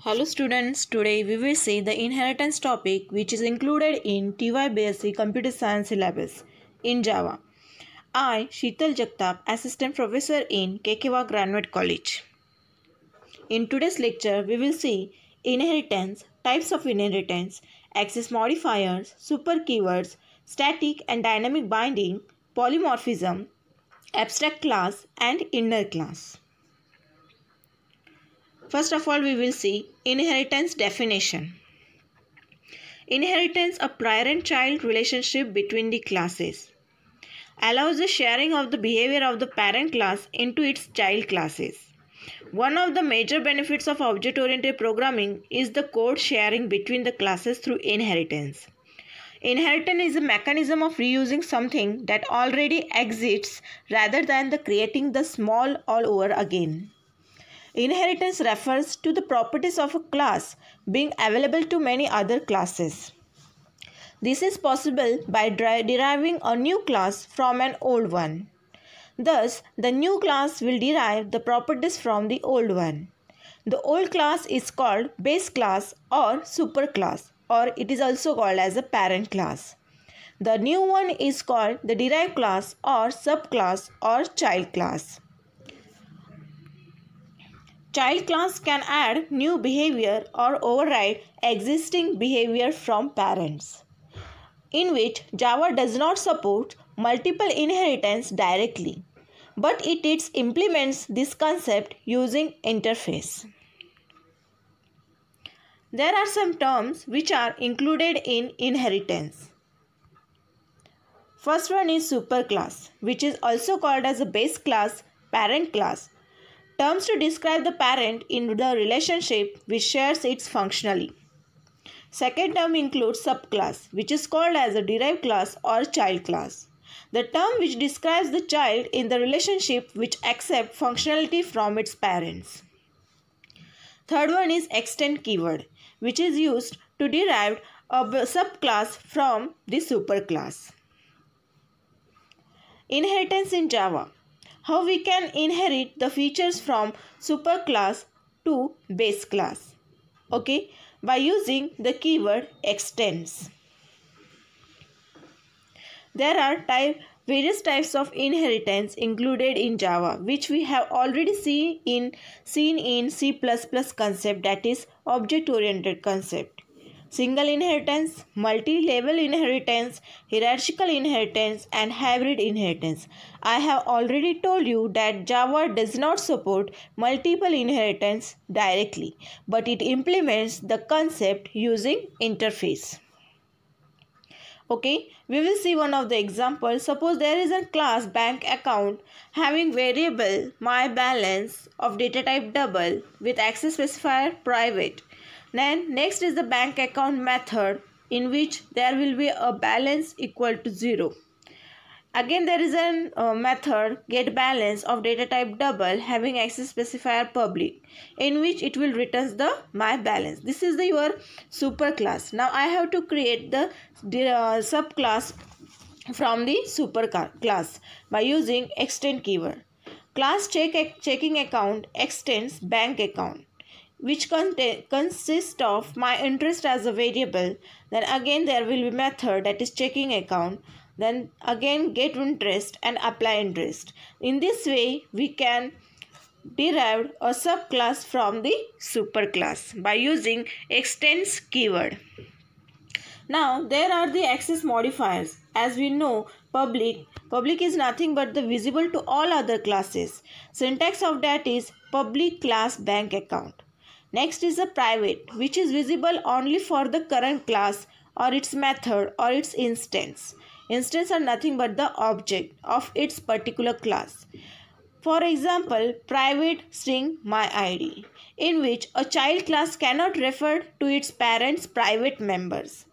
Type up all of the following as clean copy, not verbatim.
Hello students, today we will see the inheritance topic which is included in TY-BSc Computer Science syllabus in Java. I, Sheetal Jagtap, Assistant Professor in Kekewa Graduate College. In today's lecture, we will see inheritance, types of inheritance, access modifiers, super keywords, static and dynamic binding, polymorphism, abstract class and inner class. First of all, we will see inheritance definition. Inheritance, a parent-child relationship between the classes, allows the sharing of the behavior of the parent class into its child classes. One of the major benefits of object-oriented programming is the code sharing between the classes through inheritance. Inheritance is a mechanism of reusing something that already exists rather than the creating the small all over again. Inheritance refers to the properties of a class being available to many other classes. This is possible by deriving a new class from an old one. Thus, the new class will derive the properties from the old one. The old class is called base class or superclass, or it is also called as a parent class. The new one is called the derived class or subclass or child class. Child class can add new behavior or override existing behavior from parents, in which Java does not support multiple inheritance directly, but it implements this concept using interface. There are some terms which are included in inheritance. First one is superclass, which is also called as a base class, parent class. Terms to describe the parent in the relationship which shares it functionally. Second term includes subclass, which is called as a derived class or child class. The term which describes the child in the relationship which accepts functionality from its parents. Third one is extend keyword, which is used to derive a subclass from the superclass. Inheritance in Java. How we can inherit the features from superclass to base class. Okay, by using the keyword extends. There are various types of inheritance included in Java, which we have already seen in C++ concept, that is object-oriented concept. Single inheritance, multi-level inheritance, hierarchical inheritance and hybrid inheritance. I have already told you that Java does not support multiple inheritance directly, but it implements the concept using interface. Okay, we will see one of the examples. Suppose there is a class bank account having variable my balance of data type double with access specifier private. Then next is the bank account method, in which there will be a balance equal to 0. Again there is a method get balance of data type double having access specifier public, in which it will return the my balance. This is your superclass. Now I have to create the subclass from the superclass by using extend keyword. Class checking account extends bank account, which consists of my interest as a variable. Then again there will be method, that is checking account. Then again get interest and apply interest. In this way we can derive a subclass from the superclass by using extends keyword. Now there are the access modifiers. As we know, public is nothing but the visible to all other classes. Syntax of that is public class bank account. Next is a private, which is visible only for the current class or its method or its instance. Instance are nothing but the object of its particular class. For example, private string my ID, in which a child class cannot refer to its parents' private members.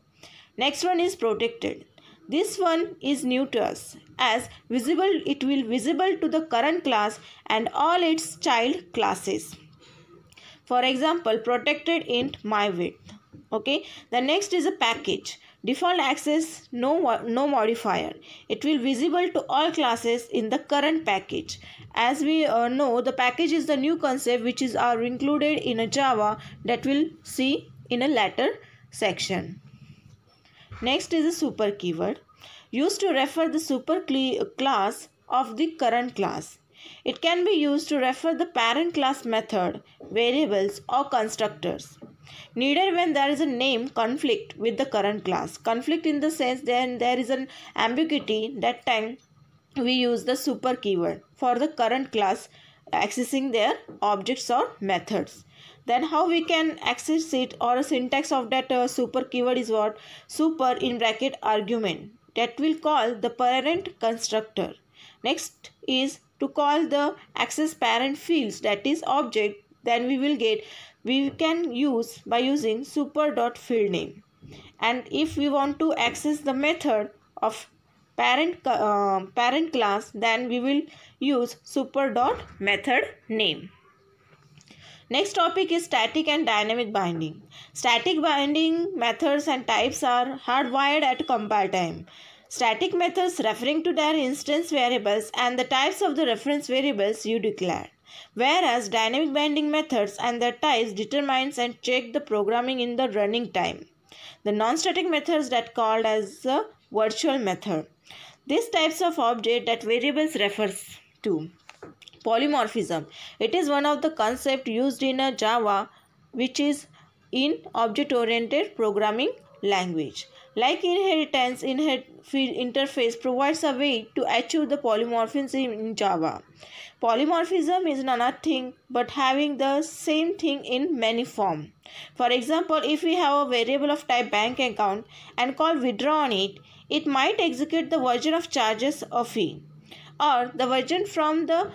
Next one is protected. This one is new to us, as visible it will visible to the current class and all its child classes. For example, protected int my width. Okay, the next is a package. Default access, no modifier. It will visible to all classes in the current package. As we know, the package is the new concept which is included in a Java that we'll see in a later section. Next is a super keyword, used to refer the super class of the current class. It can be used to refer the parent class method, variables or constructors. Neither when there is a name conflict with the current class. Conflict in the sense then there is an ambiguity, that time we use the super keyword for the current class accessing their objects or methods. Then how we can access it, or a syntax of that super keyword is what? Super in bracket argument that will call the parent constructor. Next is to call the access parent fields, that is object. Then we can use by using super.fieldName. And if we want to access the method of parent class, then we will use super.methodName. Next topic is static and dynamic binding. Static binding methods and types are hardwired at compile time. Static methods referring to their instance variables and the types of the reference variables you declare. Whereas dynamic binding methods and their types determines and check the programming in the running time. The non-static methods that called as a virtual method. These types of object that variables refers to. Polymorphism. It is one of the concepts used in a Java, which is in object-oriented programming language. Like inheritance, interface provides a way to achieve the polymorphism in Java. Polymorphism is nothing but having the same thing in many forms. For example, if we have a variable of type bank account and call withdraw on it, it might execute the version of charges or fee, or the version from the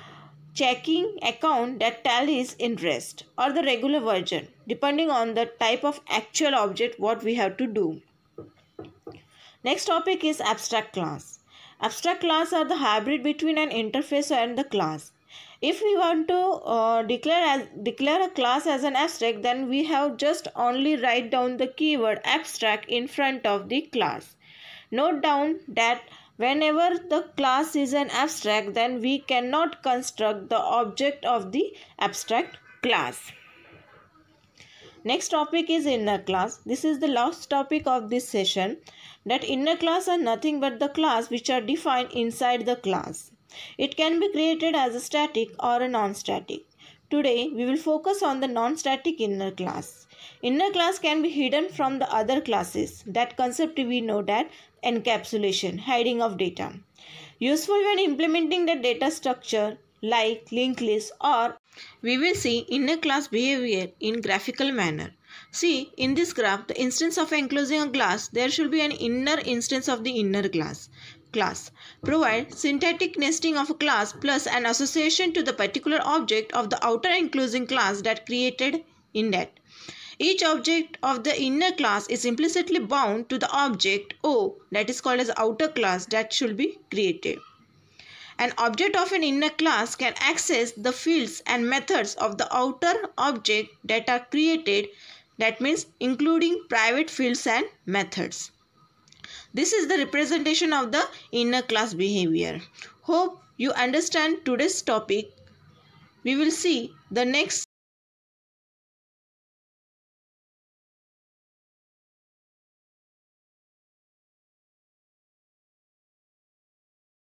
checking account that tallies interest, or the regular version, depending on the type of actual object what we have to do. Next topic is abstract class. Abstract class are the hybrid between an interface and the class. If we want to declare a class as an abstract, then we have just only write down the keyword abstract in front of the class. Note down that whenever the class is an abstract, then we cannot construct the object of the abstract class. Next topic is inner class. This is the last topic of this session. That inner class are nothing but the class which are defined inside the class. It can be created as a static or a non-static. Today we will focus on the non-static inner class. Inner class can be hidden from the other classes. That concept we know, that encapsulation, hiding of data. Useful when implementing the data structure like linked list, or we will see inner class behavior in graphical manner. See, in this graph, the instance of enclosing a class, there should be an inner instance of the inner class. Provide syntactic nesting of a class plus an association to the particular object of the outer enclosing class that created in that. Each object of the inner class is implicitly bound to the object O, that is called as outer class, that should be created. An object of an inner class can access the fields and methods of the outer object that are created, that means including private fields and methods. This is the representation of the inner class behavior. Hope you understand today's topic. We will see the next